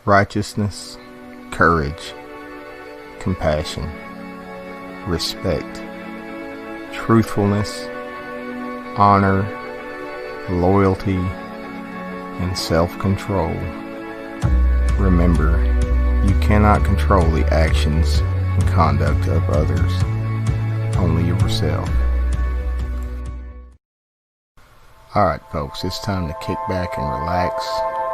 righteousness, courage, compassion, respect, truthfulness, honor, loyalty, and self-control. Remember, you cannot control the actions and conduct of others, only yourself. Alright folks, it's time to kick back and relax.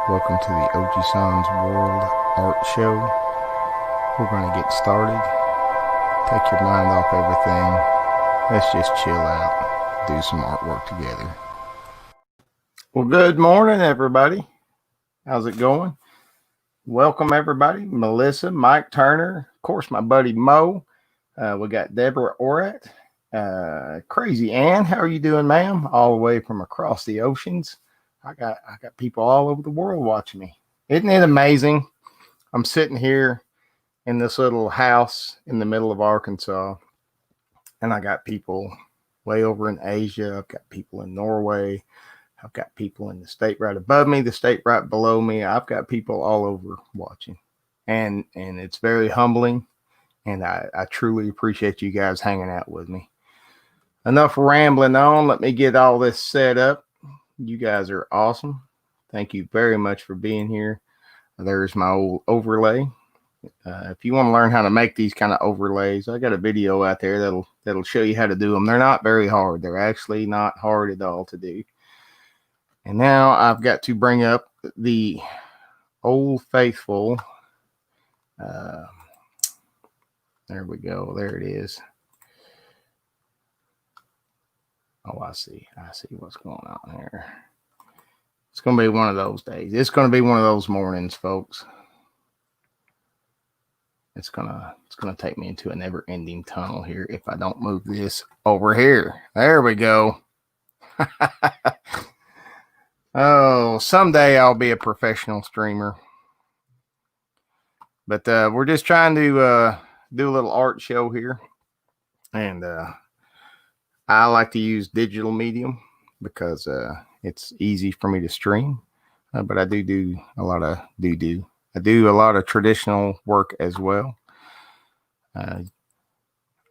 Welcome to the Oji-san's World Art Show. We're going to get started. Take your mind off everything. Let's just chill out, do some artwork together. Well, good morning everybody. How's it going? Welcome everybody. Melissa, Mike Turner, of course my buddy Mo. We got Deborah Orat. Crazy Ann, how are you doing, ma'am? All the way from across the oceans. I got people all over the world watching me. Isn't it amazing? I'm sitting here in this little house in the middle of Arkansas, and I got people way over in Asia. I've got people in Norway. I've got people in the state right above me, the state right below me. I've got people all over watching, and it's very humbling, and I truly appreciate you guys hanging out with me. Enough rambling on. Let me get all this set up. You guys are awesome. Thank you very much for being here. There's my old overlay. If you want to learn how to make these kind of overlays, I got a video out there that'll show you how to do them. They're not very hard. They're actually not hard at all to do. And now I've got to bring up the Old Faithful. There we go. There it is. Oh, I see what's going on here. It's going to be one of those days. It's going to be one of those mornings, folks. It's going to take me into a never-ending tunnel here if I don't move this over here. There we go. Oh, someday I'll be a professional streamer. But we're just trying to do a little art show here. And I like to use digital medium because it's easy for me to stream. But I do a lot of I do a lot of traditional work as well.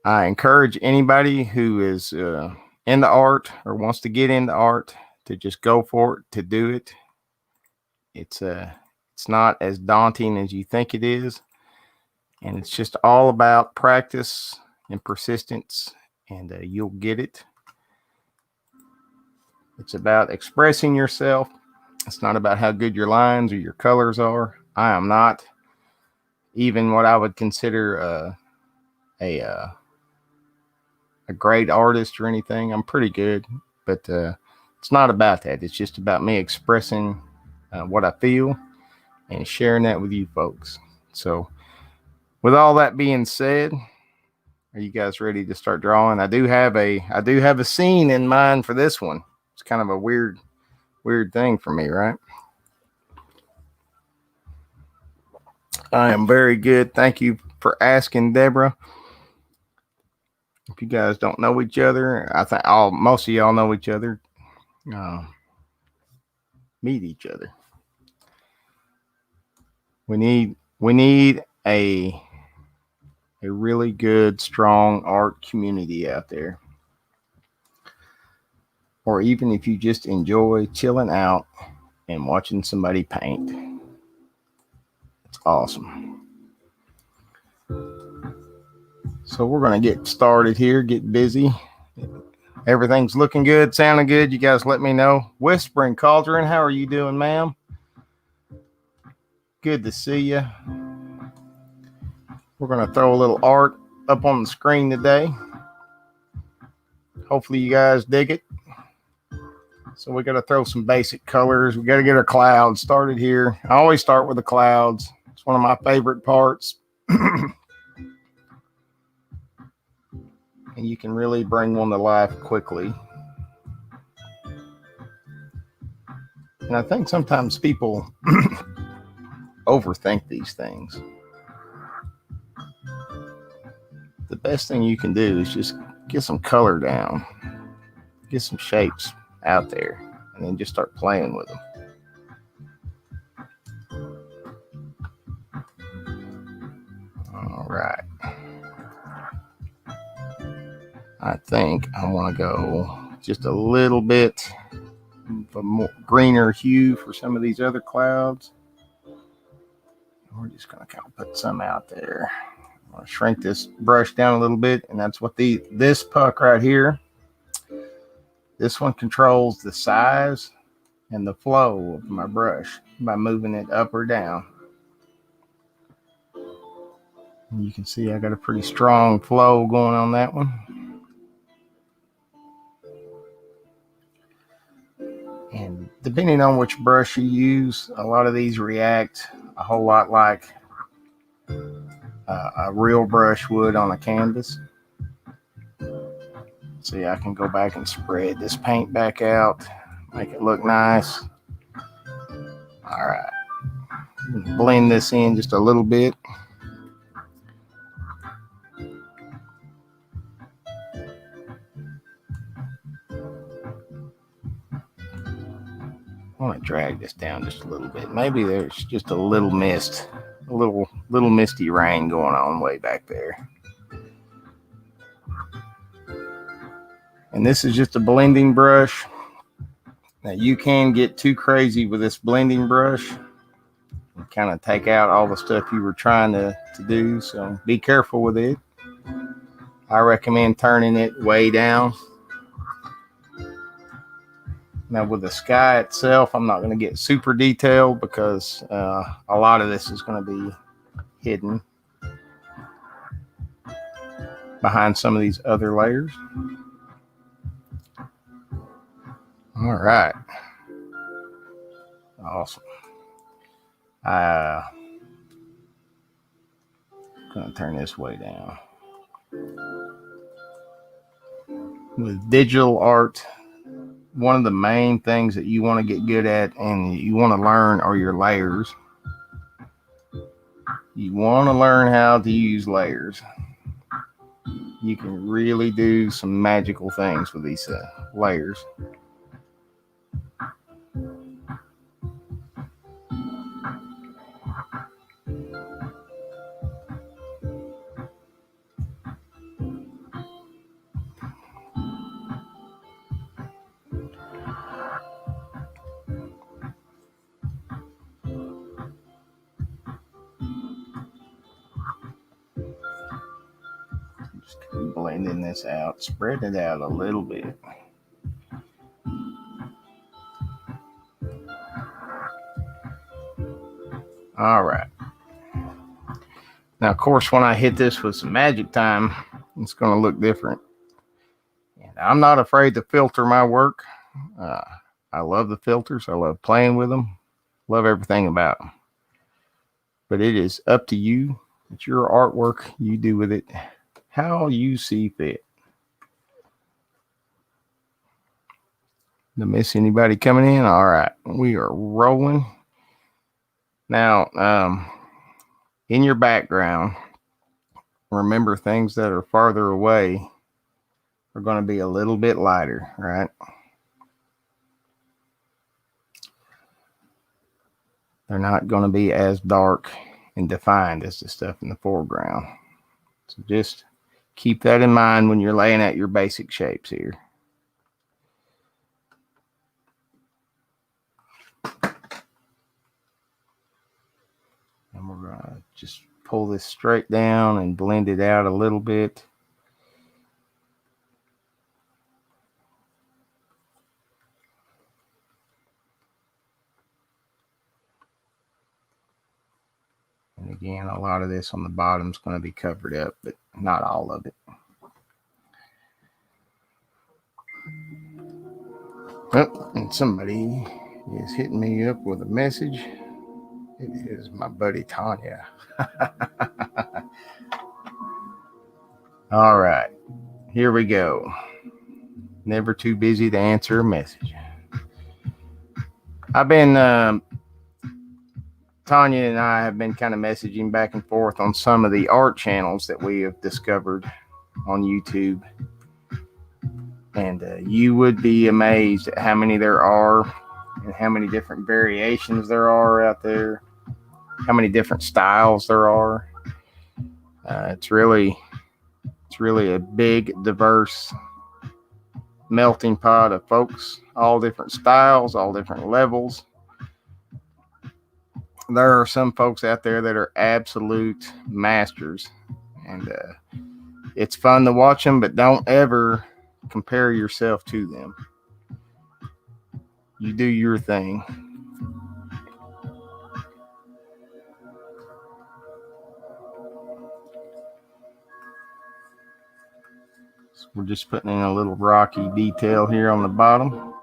I encourage anybody who is into art or wants to get into art to just go for it, to do it. It's not as daunting as you think it is. And it's just all about practice and persistence, and you'll get it. It's about expressing yourself. It's not about how good your lines or your colors are. I am not even what I would consider a great artist or anything. I'm pretty good, but it's not about that. It's just about me expressing what I feel and sharing that with you folks. So with all that being said, are you guys ready to start drawing? I do have a scene in mind for this one. It's kind of a weird thing for me, right? I am very good. Thank you for asking, Deborah. If you guys don't know each other, I think most of y'all know each other. Meet each other. We need a really good, strong art community out there. Or even if you just enjoy chilling out and watching somebody paint. It's awesome. So we're going to get started here, get busy. Everything's looking good, sounding good. You guys let me know. Whispering Cauldron, how are you doing, ma'am? Good to see you. We're going to throw a little art up on the screen today. Hopefully you guys dig it. So we got to throw some basic colors. We got to get our clouds started here. I always start with the clouds. It's one of my favorite parts. And you can really bring one to life quickly. And I think sometimes people overthink these things. The best thing you can do is just get some color down, get some shapes out there, and then just start playing with them. I think I want to go just a little bit of a more greener hue for some of these other clouds. We're just going to kind of put some out there. I'm going to shrink this brush down a little bit, and that's what this puck right here, this one controls the size and the flow of my brush by moving it up or down. And you can see I got a pretty strong flow going on that one. And depending on which brush you use, a lot of these react a whole lot like a real brush would on a canvas. See, I can go back and spread this paint back out, make it look nice. All right, blend this in just a little bit. I want to drag this down just a little bit. Maybe there's just a little mist, a little misty rain going on way back there. And this is just a blending brush. Now you can get too crazy with this blending brush and kind of take out all the stuff you were trying to do. So be careful with it. I recommend turning it way down. Now with the sky itself, I'm not going to get super detailed because a lot of this is going to be hidden behind some of these other layers. All right. Awesome. I'm going to turn this way down. With digital art, one of the main things that you want to get good at and you want to learn are your layers. You want to learn how to use layers. You can really do some magical things with these layers. Blending this out, spread it out a little bit. All right. Now, of course, when I hit this with some Magic Time, it's going to look different. And I'm not afraid to filter my work. I love the filters. I love playing with them. Love everything about them. But it is up to you. It's your artwork. You do with it how you see fit. Did I miss anybody coming in? All right, we are rolling. Now, in your background, remember things that are farther away are going to be a little bit lighter, right? They're not going to be as dark and defined as the stuff in the foreground. So just keep that in mind when you're laying out your basic shapes here. And we're going to just pull this straight down and blend it out a little bit. And again, a lot of this on the bottom is going to be covered up, but not all of it. Oh, and somebody is hitting me up with a message. It is my buddy Tanya. All right, here we go. Never too busy to answer a message. I've been Tanya and I have been kind of messaging back and forth on some of the art channels that we have discovered on YouTube. And you would be amazed at how many there are and how many different variations there are out there, how many different styles there are. It's really It's really a big, diverse melting pot of folks, all different styles, all different levels. There are some folks out there that are absolute masters, and it's fun to watch them, but don't ever compare yourself to them. You do your thing. So we're just putting in a little rocky detail here on the bottom.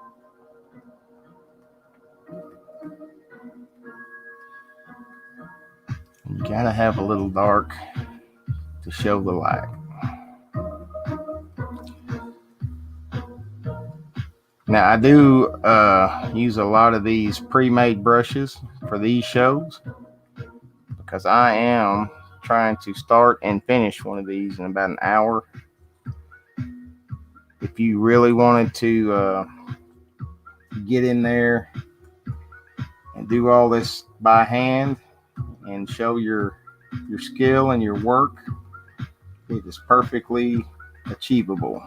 You gotta have a little dark to show the light. Now I do use a lot of these pre-made brushes for these shows because I am trying to start and finish one of these in about an hour. If you really wanted to get in there and do all this by hand and show your skill and your work, it is perfectly achievable.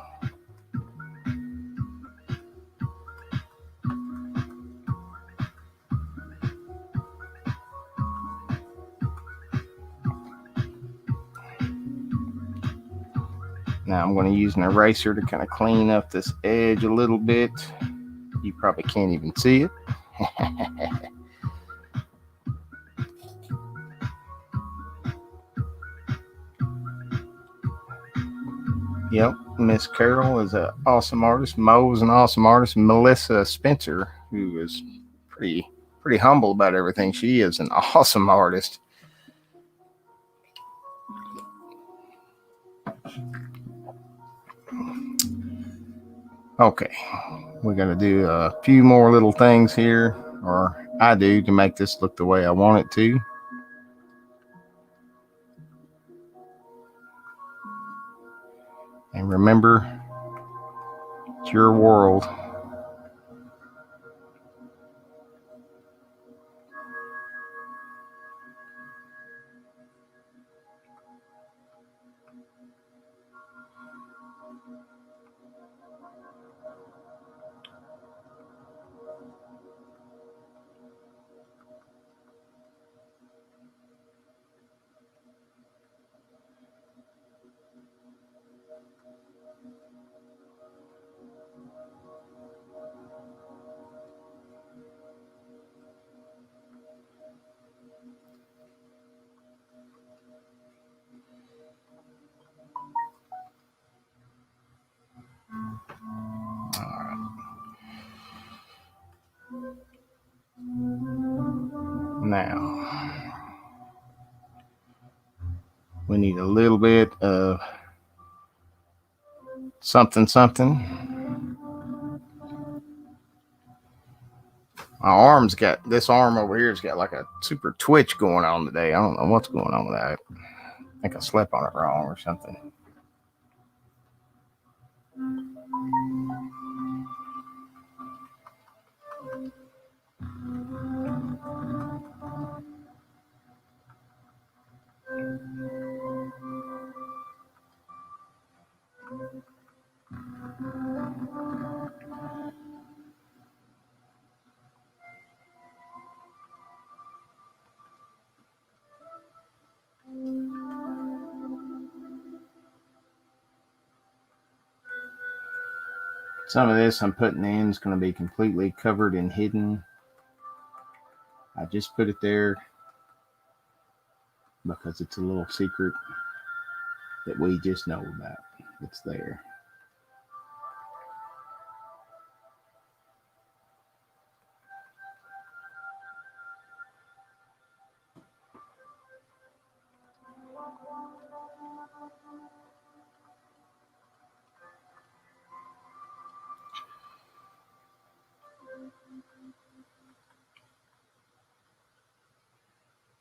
Now I'm going to use an eraser to kind of clean up this edge a little bit. You probably can't even see it. Yep, Miss Carol is an awesome artist. Mo is an awesome artist. Melissa Spencer, who is pretty humble about everything, she is an awesome artist. Okay, we're going to do a few more little things here, or I do, to make this look the way I want it to. And remember, it's your world. Now, we need a little bit of something. My arm's got, this arm over here's got like a super twitch going on today. I don't know what's going on with that. I think I slept on it wrong or something. Some of this I'm putting in is going to be completely covered and hidden. I just put it there because it's a little secret that we just know about. It's there.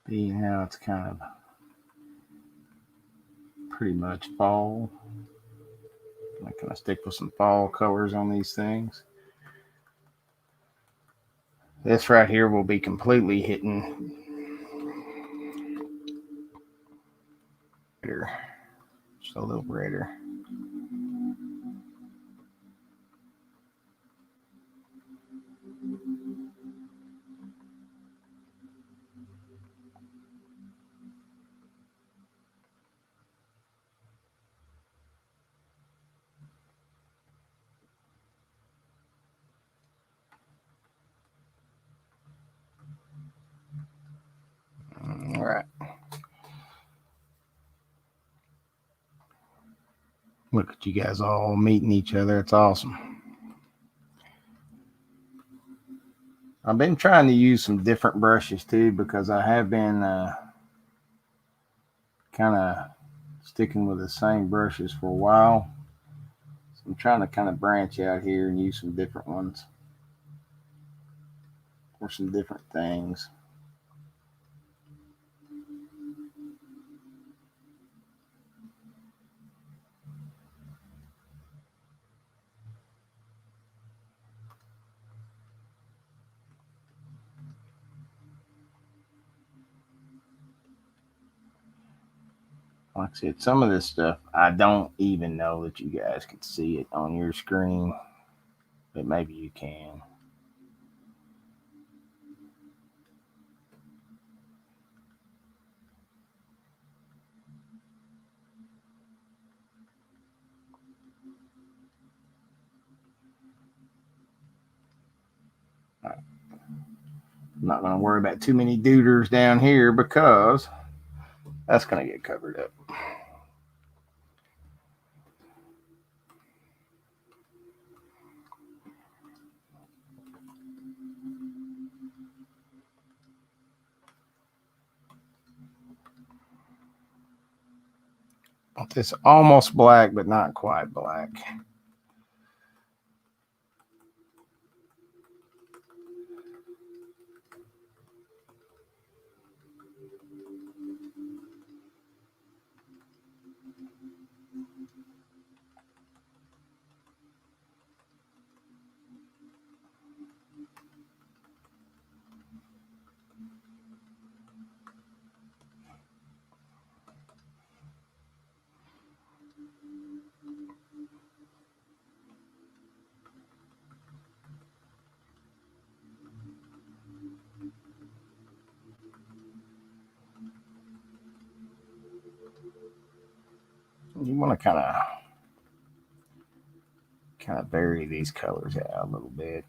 See how it's kind of pretty much fall. I'm going to stick with some fall colors on these things. This right here will be completely hidden. Just a little redder. All right. Look at you guys all meeting each other. It's awesome. I've been trying to use some different brushes too because I have been kind of sticking with the same brushes for a while. So I'm trying to kind of branch out here and use some different ones for some different things. Like I said, some of this stuff I don't even know that you guys can see it on your screen, but maybe you can. Right. I'm not going to worry about too many duders down here because that's going to get covered up. It's almost black, but not quite black. You want to kind of vary these colors out a little bit.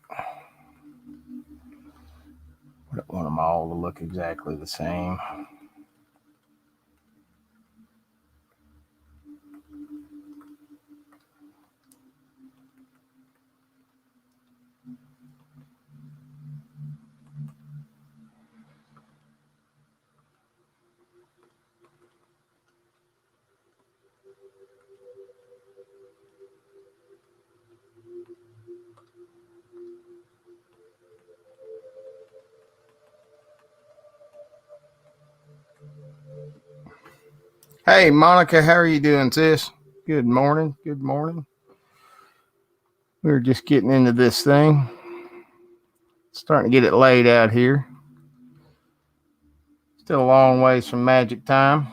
We don't want them all to look exactly the same. Hey, Monica, how are you doing, sis? Good morning. Good morning. We're just getting into this thing. Starting to get it laid out here. Still a long ways from magic time.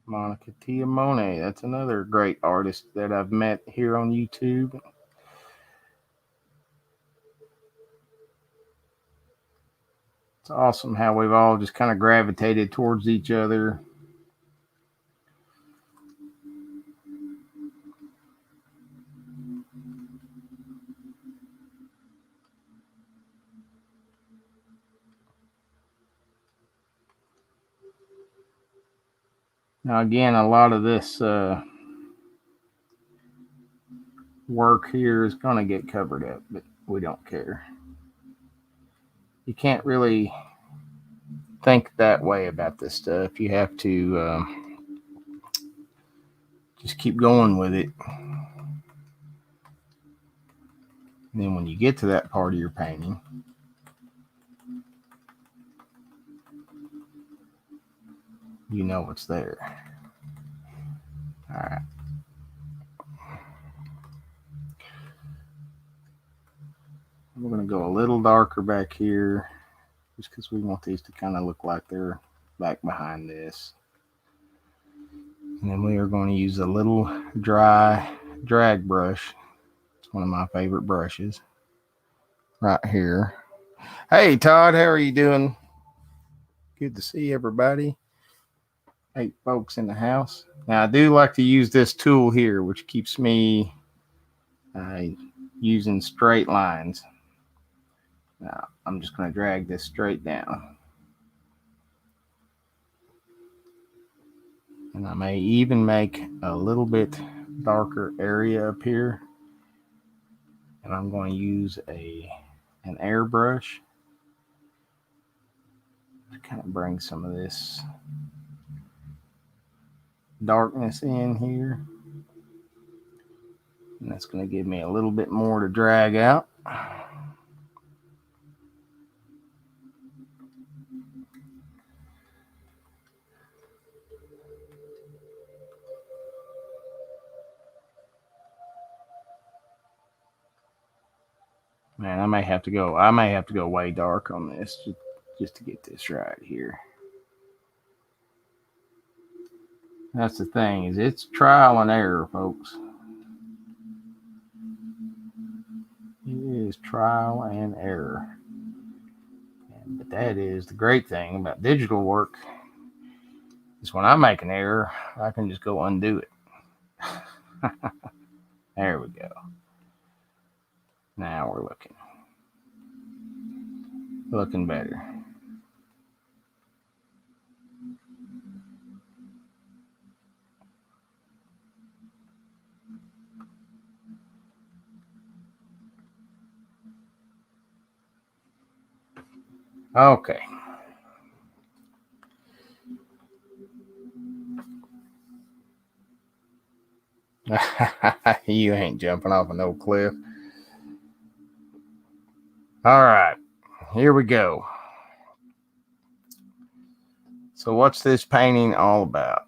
Monica Tiamone. That's another great artist that I've met here on YouTube. It's awesome how we've all just kind of gravitated towards each other. Now, again, a lot of this work here is going to get covered up, but we don't care. You can't really think that way about this stuff. You have to just keep going with it. And then when you get to that part of your painting, you know it's there. All right. We're going to go a little darker back here just because we want these to kind of look like they're back behind this. And then we are going to use a little dry drag brush. It's one of my favorite brushes right here. Hey, Todd, how are you doing? Good to see everybody. 8 folks in the house. Now, I do like to use this tool here, which keeps me using straight lines. Now, I'm just going to drag this straight down. And I may even make a little bit darker area up here. And I'm going to use an airbrush to kind of bring some of this darkness in here. And that's going to give me a little bit more to drag out. Man, I may have to go way dark on this just to get this right here. That's the thing, is it's trial and error, folks. It is trial and error. But that is the great thing about digital work, is when I make an error, I can just go undo it. There we go. Now we're looking better. Okay. You ain't jumping off of no cliff. All right, here we go. So what's this painting all about?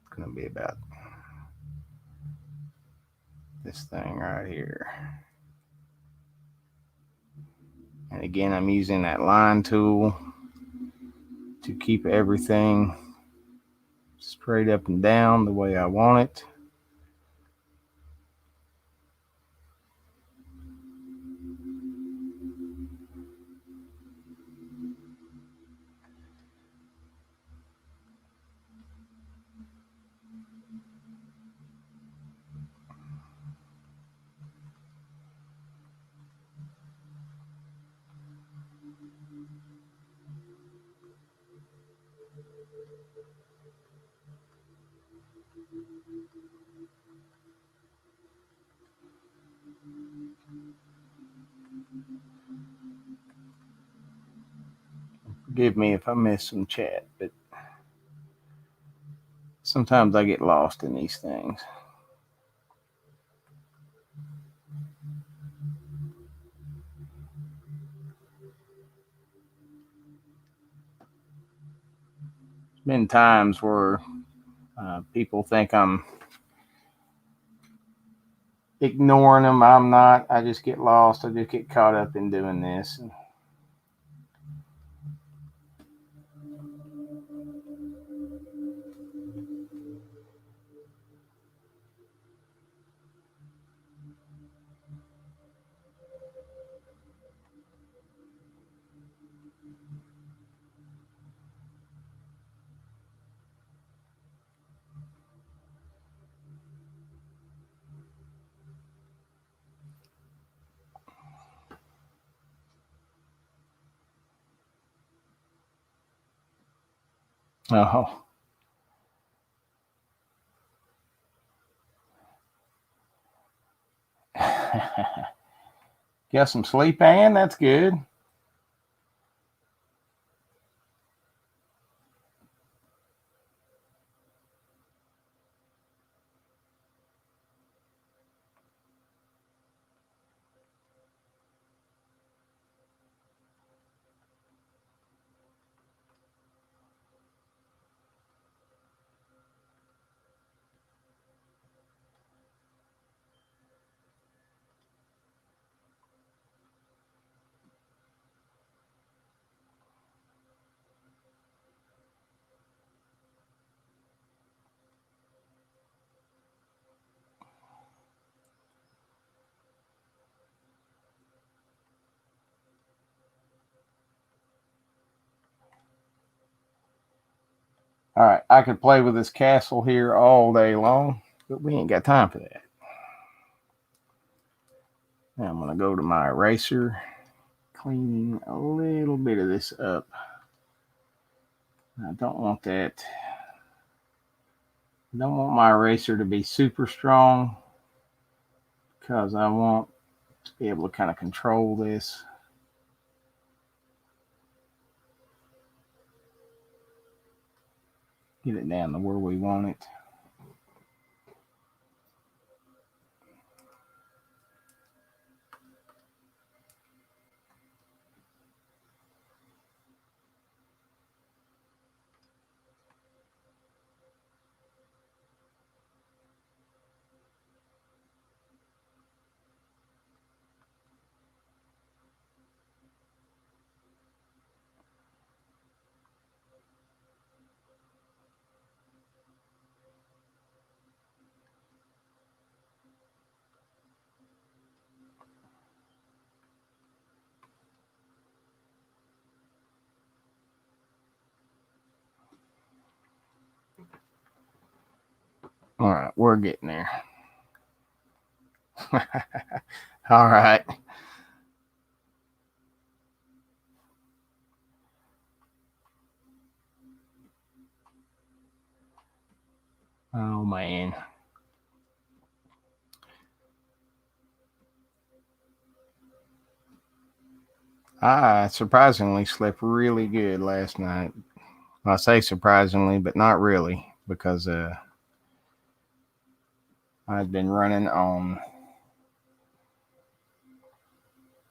It's going to be about this thing right here. And again, I'm using that line tool to keep everything straight up and down the way I want it. Forgive me if I miss some chat, but sometimes I get lost in these things. There's been times where people think I'm ignoring them. I'm not. I just get lost. I just get caught up in doing this. Oh. Got some sleep, Ann? That's good. All right, I could play with this castle here all day long, but we ain't got time for that. Now I'm going to go to my eraser, cleaning a little bit of this up. I don't want that. I don't want my eraser to be super strong because I want to be able to kind of control this. Get it down to where we want it. All right, we're getting there. All right. Oh, man. I surprisingly slept really good last night. I say surprisingly, but not really, because I've been running on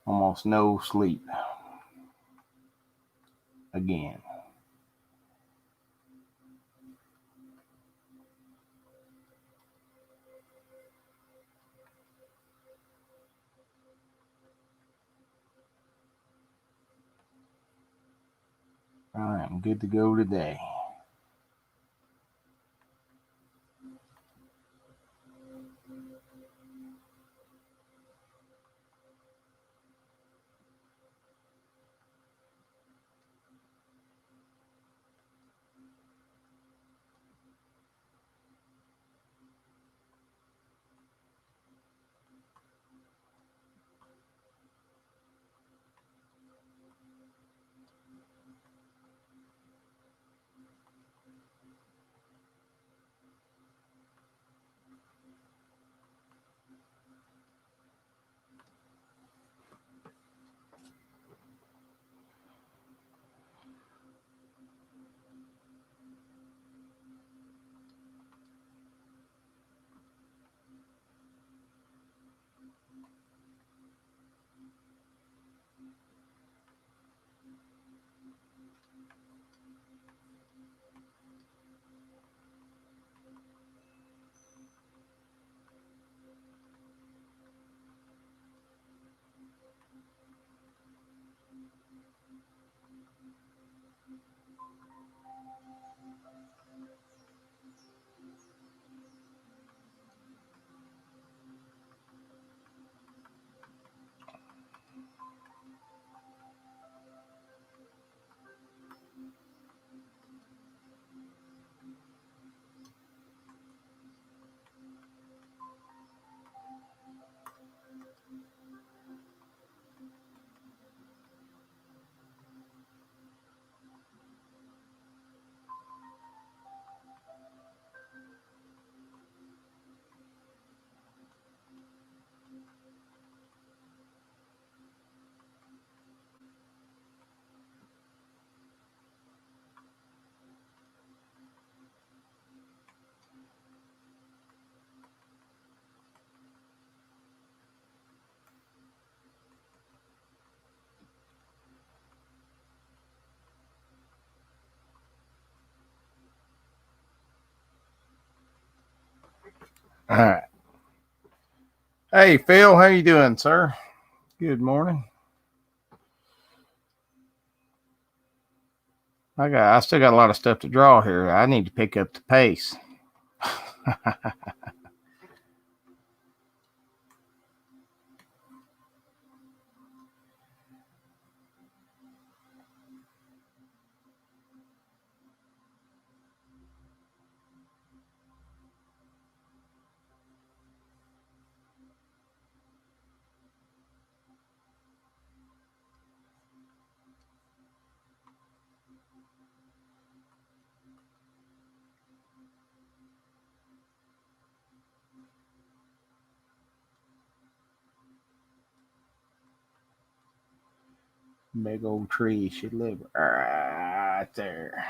almost no sleep again. I am good to go today. All right. Hey, Phil, how you doing, sir? Good morning. I still got a lot of stuff to draw here. I need to pick up the pace. Big old tree should live right there.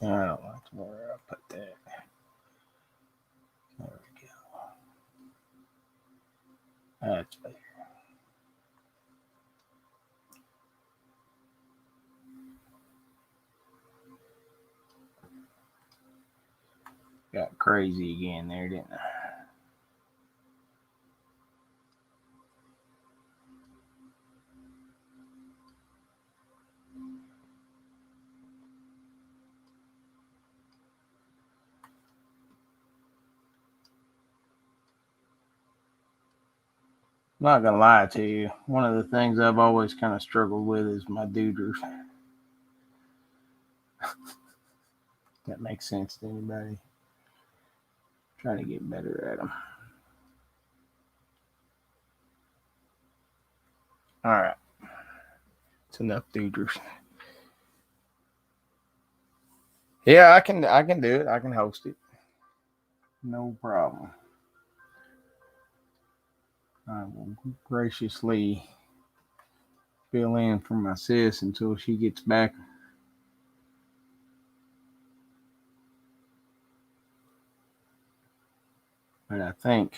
I don't like where I put that. There we go. That's better. Got crazy again there, didn't I? I'm not gonna lie to you. One of the things I've always kind of struggled with is my dooders. That makes sense to anybody trying to get better at them. All right, it's enough dooders. Yeah, I can do it. I can host it. No problem. I will graciously fill in for my sis until she gets back. But I think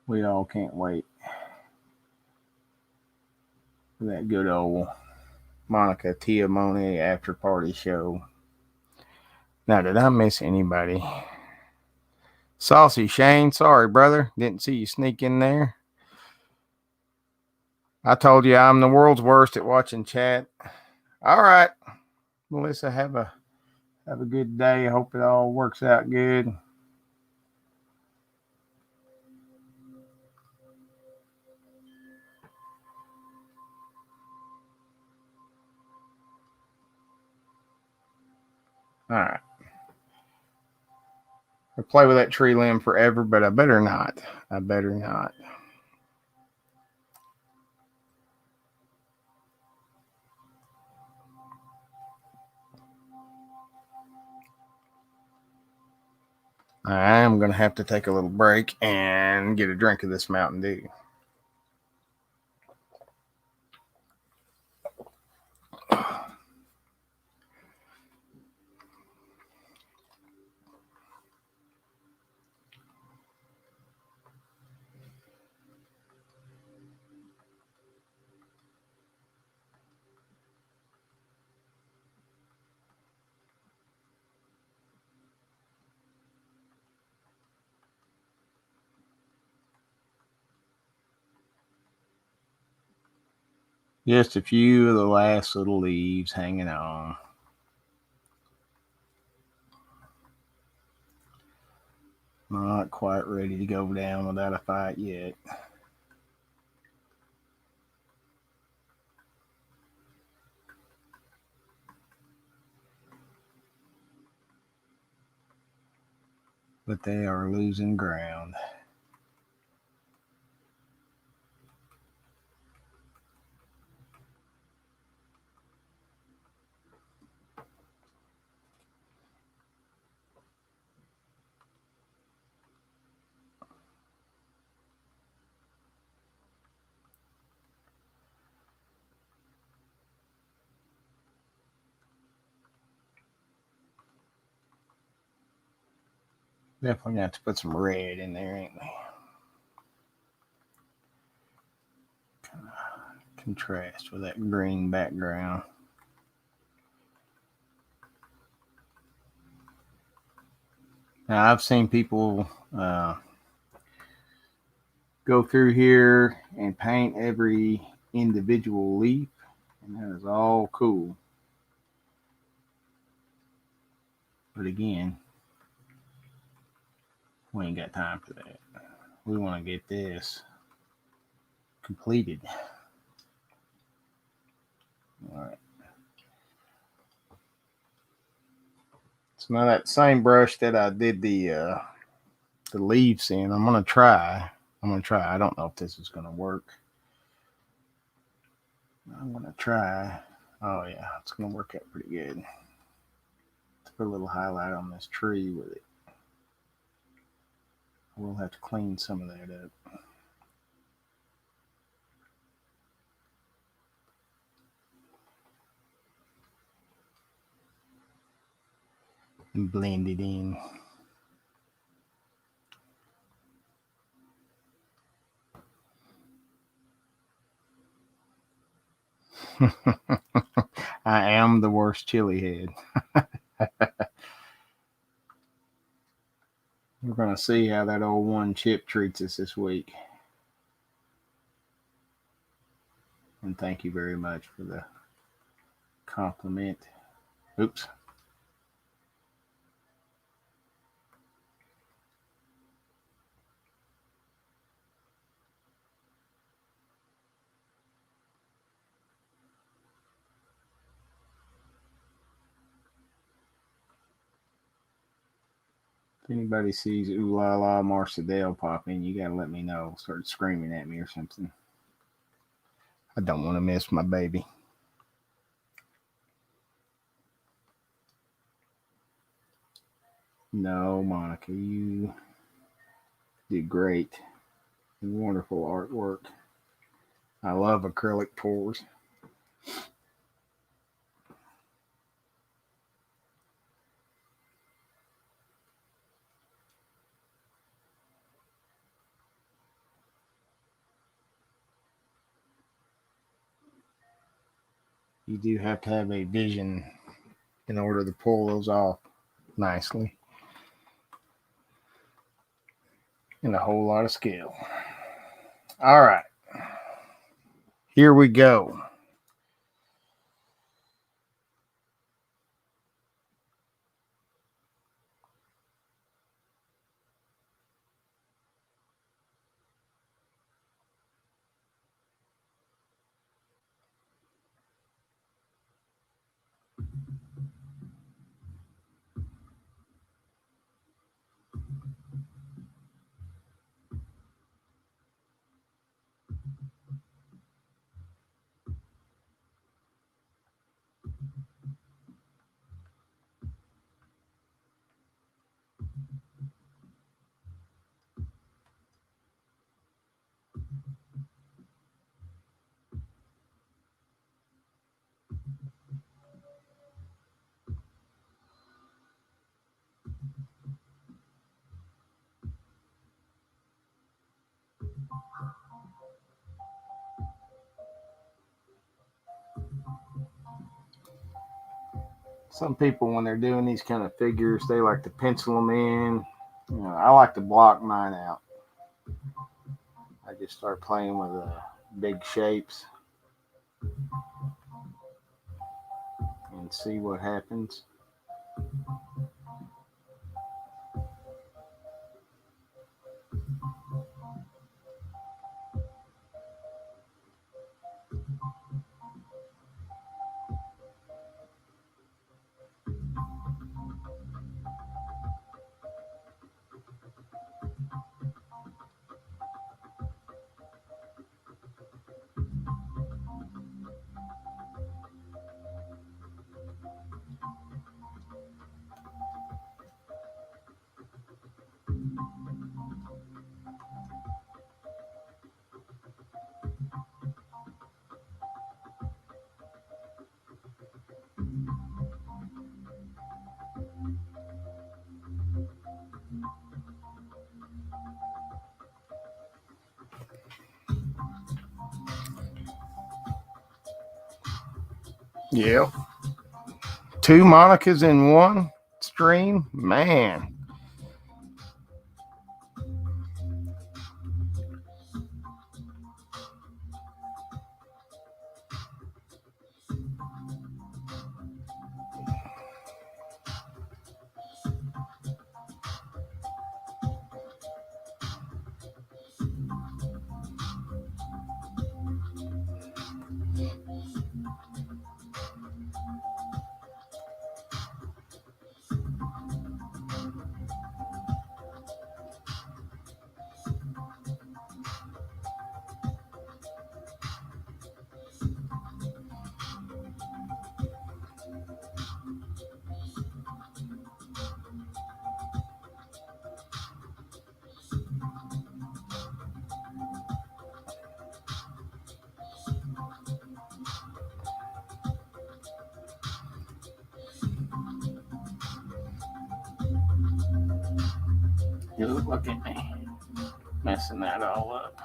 we all can't wait for that good old Monica Tiamone after party show. Now, did I miss anybody? Saucy Shane, sorry, brother. Didn't see you sneak in there. I told you I'm the world's worst at watching chat. All right, Melissa, have a good day. I hope it all works out good. All right. I play with that tree limb forever, but I better not. I better not. I am going to have to take a little break and get a drink of this Mountain Dew. Just a few of the last little leaves hanging on. Not quite ready to go down without a fight yet. but they are losing ground. Definitely got to put some red in there, ain't we? Kind of contrast with that green background. Now, I've seen people go through here and paint every individual leaf, and that is all cool. But again, we ain't got time for that. We want to get this completed. All right. So now that same brush that I did the leaves in, I'm gonna try. I don't know if this is gonna work. I'm gonna try. Oh yeah, it's gonna work out pretty good. Let's put a little highlight on this tree with it. We'll have to clean some of that up. And blend it in. I am the worst chili head. We're going to see how that old one chip treats us this week. And thank you very much for the compliment. Oops. If anybody sees Ooh La La Marcedale pop in, you gotta let me know. Start screaming at me or something. I don't want to miss my baby. No, Monica, you did great. Wonderful artwork. I love acrylic pours. You do have to have a vision in order to pull those off nicely. And a whole lot of skill. All right. Here we go. Some people, when they're doing these kind of figures, they like to pencil them in. I like to block mine out. I just start playing with big shapes and see what happens. Yeah. Two Monicas in one stream? Man. You look at me messing that all up.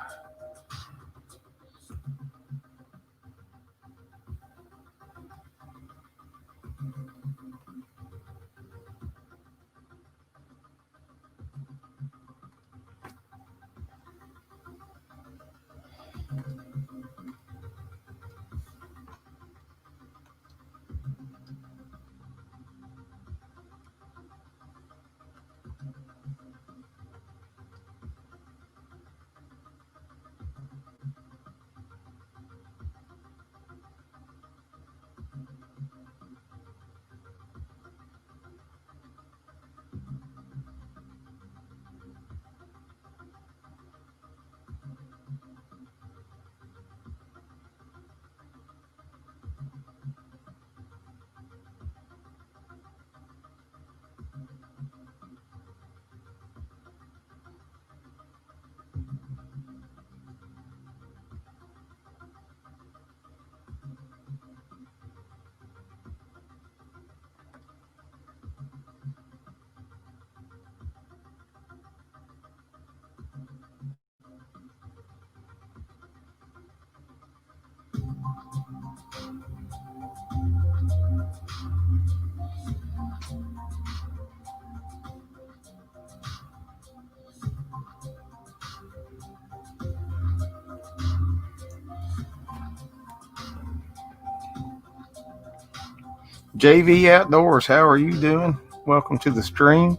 JV Outdoors, how are you doing? Welcome to the stream.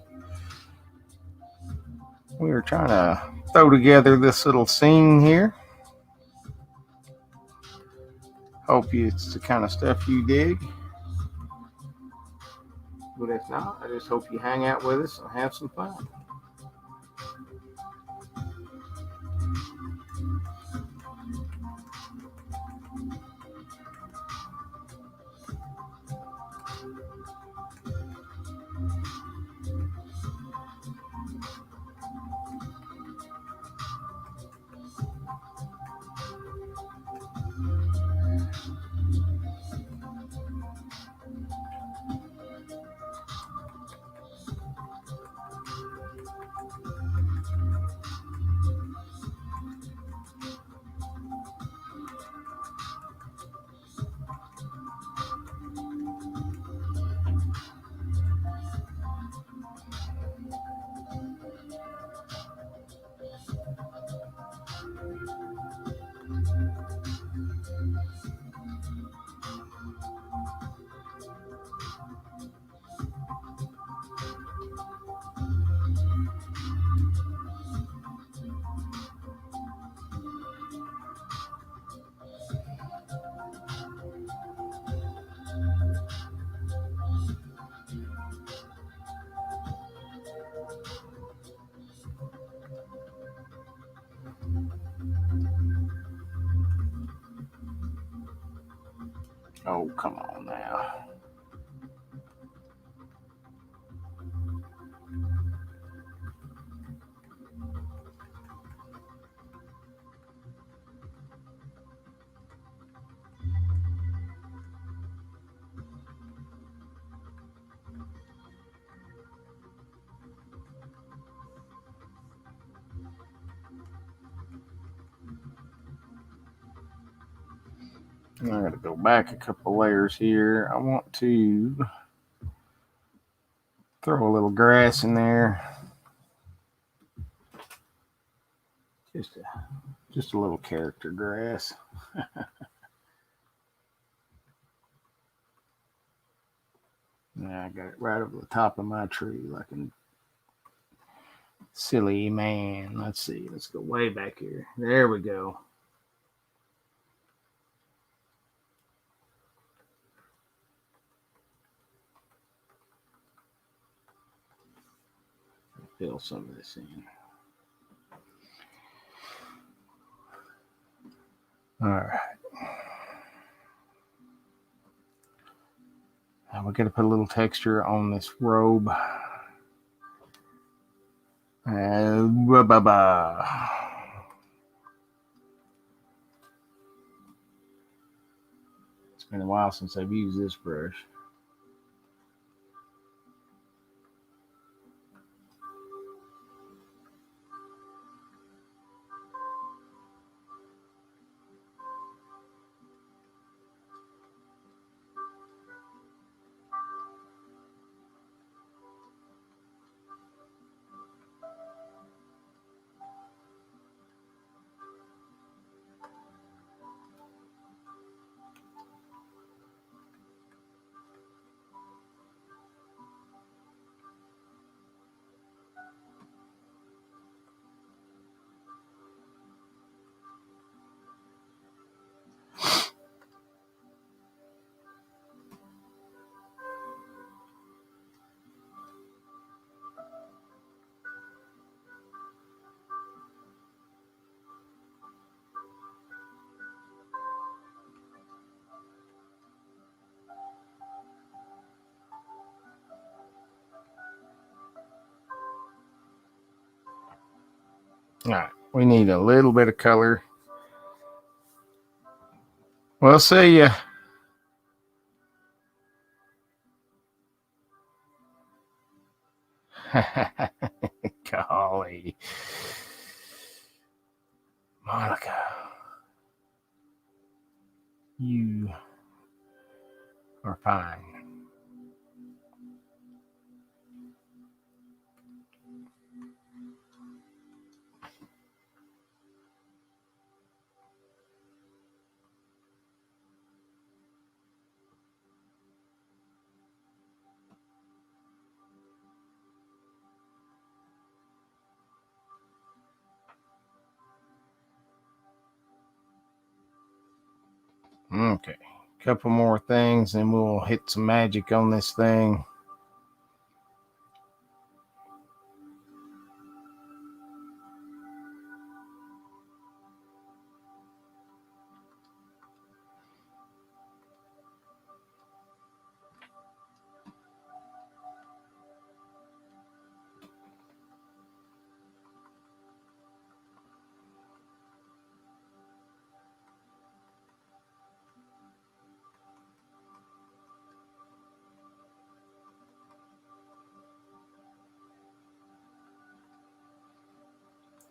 We are trying to throw together this little scene here. Hope it's the kind of stuff you dig. But if not, I just hope you hang out with us and have some fun. Oh, come on now. I got to go back a couple layers here. I want to throw a little grass in there. Just a little character grass. Now I got it right over the top of my tree like a silly man. Let's see. Let's go way back here. There we go. Fill some of this in. All right. Now we're going to put a little texture on this robe. It's been a while since I've used this brush. All right, we need a little bit of color. Well, see ya. Golly. Monica. You are fine. Okay. Couple more things and we'll hit some magic on this thing.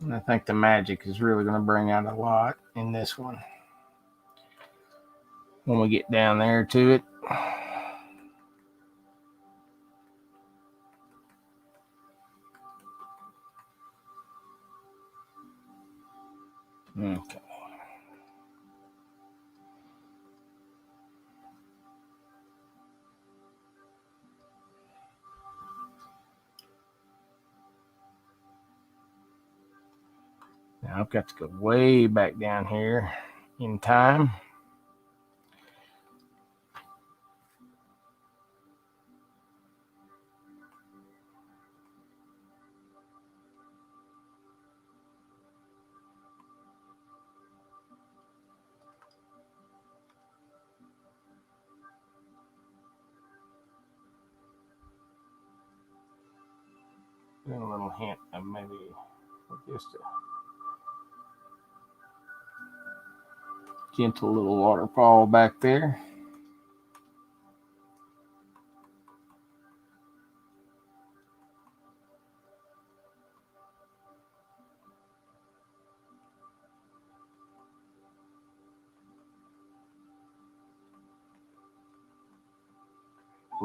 And I think the magic is really going to bring out a lot in this one when we get down there to it. Okay. Now I've got to go way back down here in time. Doing a little hint of maybe just a gentle little waterfall back there.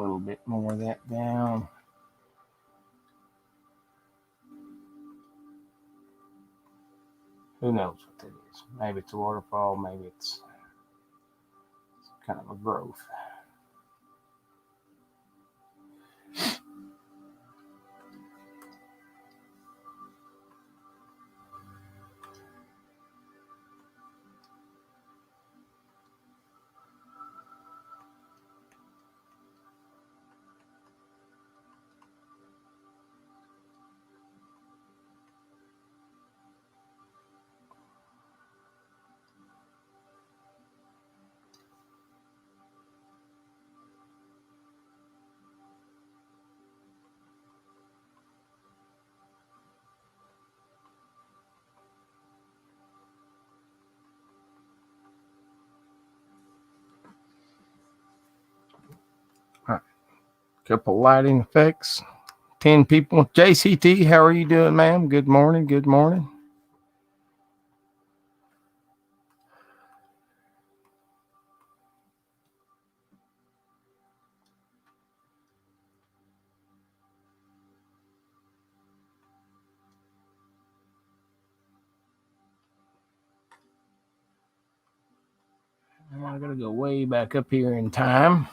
little bit more of that down. Who knows what that is? Maybe it's a waterfall, maybe it's kind of a growth. Couple lighting effects. 10 people. JCT, how are you doing, ma'am? Good morning. Good morning. I'm going to go way back up here in time.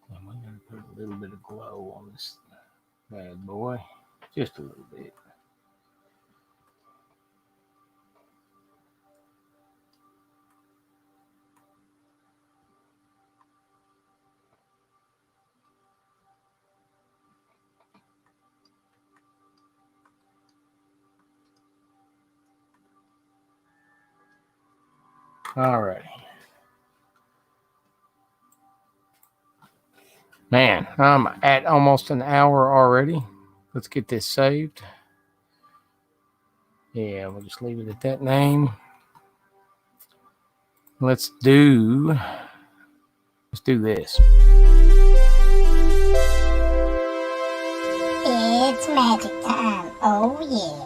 And we're going to put a little bit of glow on this bad boy. Just a little bit. All right. Man, I'm at almost an hour already. Let's get this saved. Yeah, we'll just leave it at that name. Let's do this. It's magic time. Oh, yeah.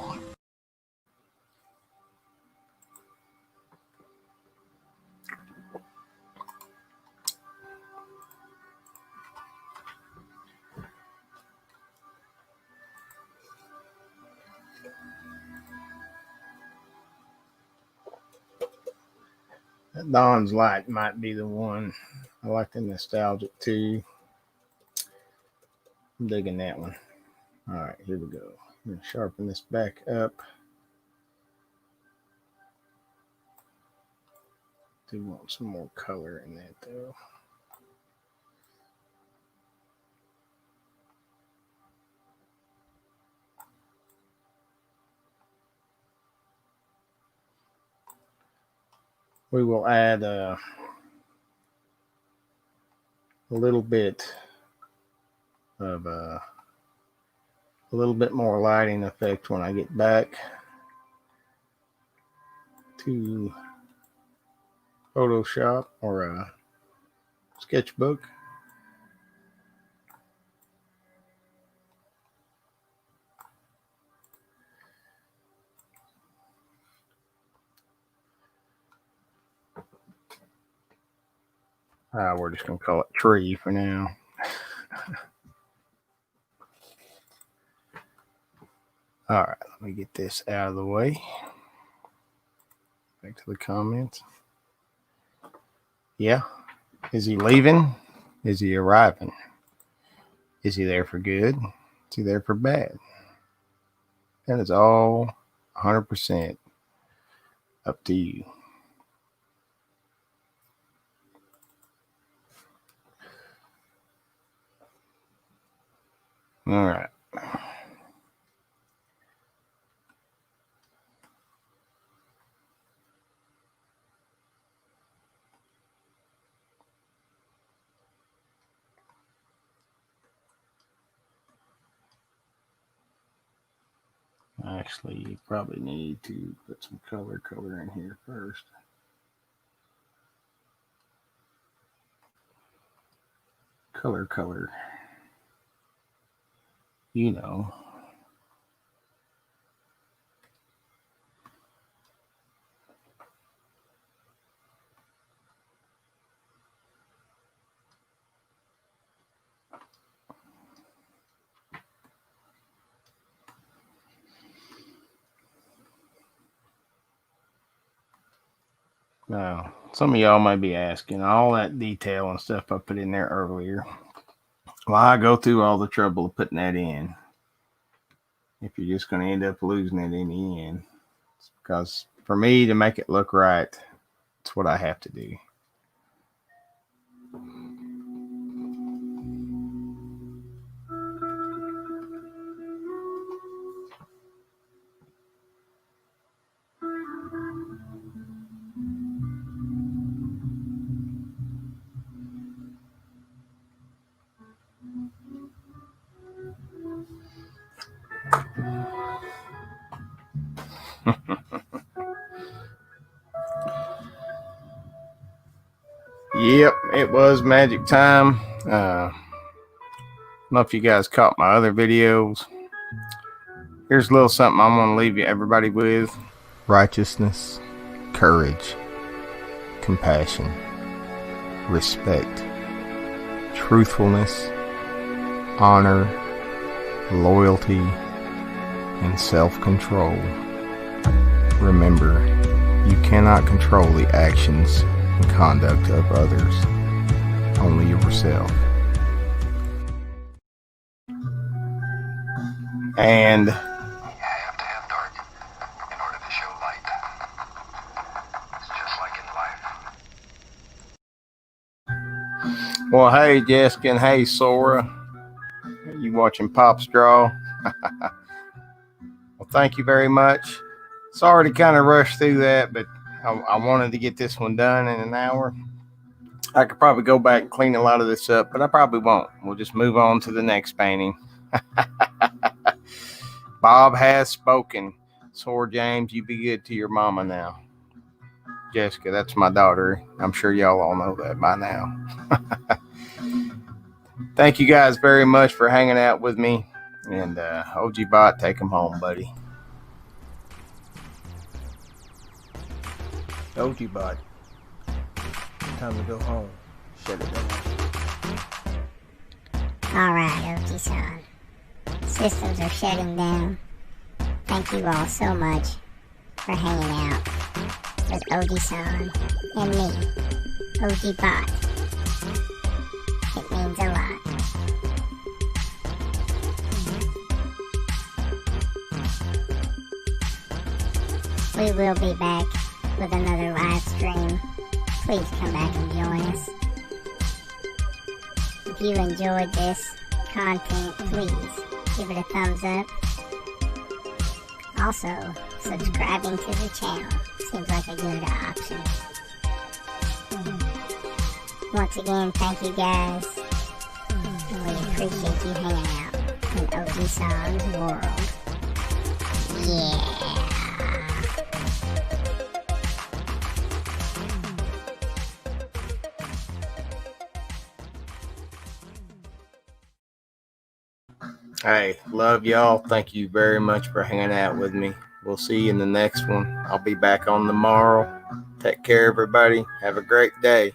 That Dawn's Light might be the one. I like the nostalgic too. I'm digging that one. All right, here we go. I'm going to sharpen this back up. Do want some more color in that though. We will add a little bit of a little bit more lighting effect when I get back to Photoshop or a sketchbook. We're just going to call it tree for now. All right, let me get this out of the way. Back to the comments. Yeah. Is he leaving? Is he arriving? Is he there for good? Is he there for bad? That is all 100% up to you. All right. Actually, you probably need to put some color in here first. Color. You know. Now, some of y'all may be asking, all that detail and stuff I put in there earlier, why I go through all the trouble of putting that in if you're just going to end up losing it in the end. It's because for me to make it look right, it's what I have to do. Yep, it was magic time. I don't know if you guys caught my other videos. Here's a little something I'm going to leave you everybody with. Righteousness, courage, compassion, respect, truthfulness, honor, loyalty, and self-control. Remember, you cannot control the actions and conduct of others, only yourself. And you have to have dark in order to show light. It's just like in life. well, hey Jessica and hey Sora, you watching Pop's Draw? Well, thank you very much. Sorry to kind of rush through that, but I wanted to get this one done in an hour. I could probably go back and clean a lot of this up, but I probably won't. We'll just move on to the next painting. Bob has spoken. Sora James, you be good to your mama now. Jessica, that's my daughter. I'm sure y'all all know that by now. Thank you guys very much for hanging out with me. And OG Bot, take him home, buddy. OG Bot, time to go home. Shut it down. Alright, OG-san. Systems are shutting down. Thank you all so much for hanging out with OG-san and me, OG Bot. It means a lot. We will be back with another live stream. Please come back and join us. If you enjoyed this content, please give it a thumbs up. Also, subscribing to the channel seems like a good option. Once again, thank you guys. And we appreciate you hanging out in OG-san's world. Yeah. Hey, love y'all. Thank you very much for hanging out with me. We'll see you in the next one. I'll be back on tomorrow. Take care, everybody. Have a great day.